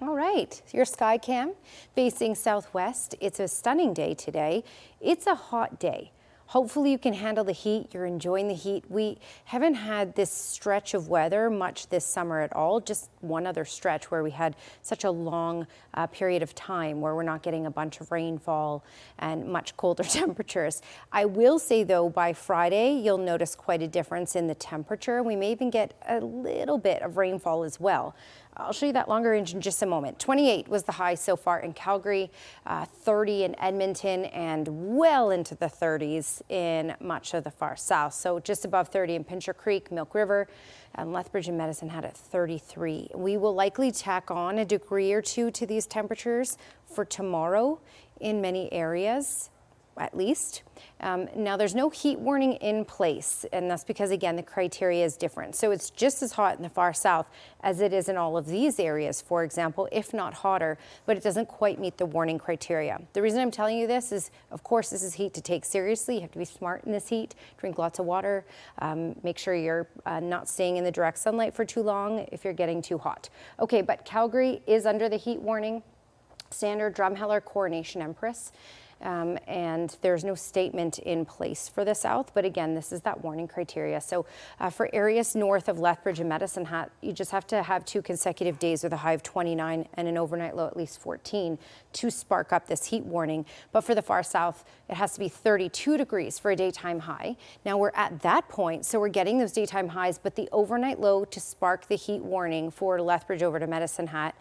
All right, your sky cam facing southwest. It's a stunning day today. It's a hot day. Hopefully you can handle the heat. You're enjoying the heat. We haven't had this stretch of weather much this summer at all. Just one other stretch where we had such a long period of time where we're not getting a bunch of rainfall and much colder temperatures. I will say though, by Friday, you'll notice quite a difference in the temperature. We may even get a little bit of rainfall as well. I'll show you that longer range in just a moment. 28 was the high so far in Calgary, 30 in Edmonton, and well into the 30s in much of the far south. So just above 30 in Pincher Creek, Milk River, and Lethbridge and Medicine Hat at 33. We will likely tack on a degree or two to these temperatures for tomorrow in many areas, at least. Now there's no heat warning in place, and that's because again the criteria is different. So it's just as hot in the far south as it is in all of these areas, for example, if not hotter, but it doesn't quite meet the warning criteria. The reason I'm telling you this is, of course, this is heat to take seriously. You have to be smart in this heat, drink lots of water, make sure you're not staying in the direct sunlight for too long if you're getting too hot. Okay, but Calgary is under the heat warning. Standard, Drumheller, Coronation Empress. And there's no statement in place for the south, but again, this is that warning criteria. So for areas north of Lethbridge and Medicine Hat, you just have to have 2 consecutive days with a high of 29 and an overnight low at least 14 to spark up this heat warning. But for the far south, it has to be 32 degrees for a daytime high. Now we're at that point, so we're getting those daytime highs, but the overnight low to spark the heat warning for Lethbridge over to Medicine Hat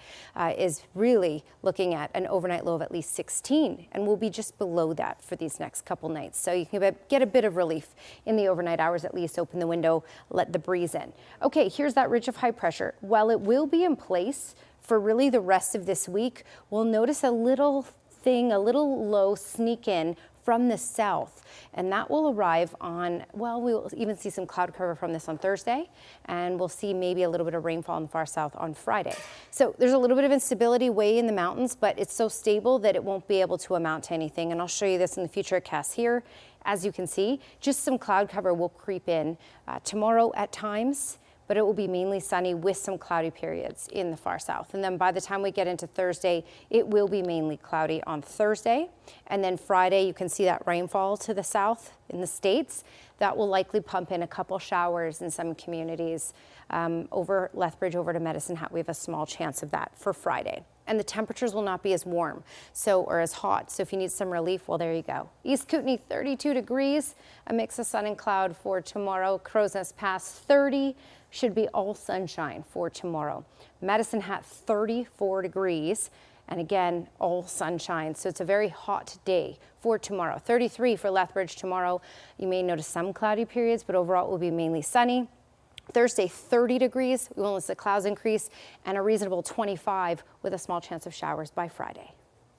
is really looking at an overnight low of at least 16, and we'll be just below that for these next couple nights. So you can get a bit of relief in the overnight hours, at least open the window, let the breeze in. Okay, here's that ridge of high pressure. While it will be in place for really the rest of this week, we'll notice a little low sneak in from the south, and that will arrive on, well, we'll even see some cloud cover from this on Thursday, and we'll see maybe a little bit of rainfall in the far south on Friday. So there's a little bit of instability way in the mountains, but it's so stable that it won't be able to amount to anything, and I'll show you this in the futurecasts here. As you can see, just some cloud cover will creep in tomorrow at times, but it will be mainly sunny with some cloudy periods in the far south. And then by the time we get into Thursday, it will be mainly cloudy on Thursday. And then Friday, you can see that rainfall to the south in the States. That will likely pump in a couple showers in some communities. Over Lethbridge, over to Medicine Hat, we have a small chance of that for Friday. And the temperatures will not be as warm, or as hot. So if you need some relief, well, there you go. East Kootenay, 32 degrees, a mix of sun and cloud for tomorrow. Crow's Nest Pass, 30, should be all sunshine for tomorrow. Medicine Hat, 34 degrees. And again, all sunshine. So it's a very hot day for tomorrow. 33 for Lethbridge tomorrow. You may notice some cloudy periods, but overall it will be mainly sunny. Thursday, 30 degrees. We won't let the clouds increase, and a reasonable 25 with a small chance of showers by Friday.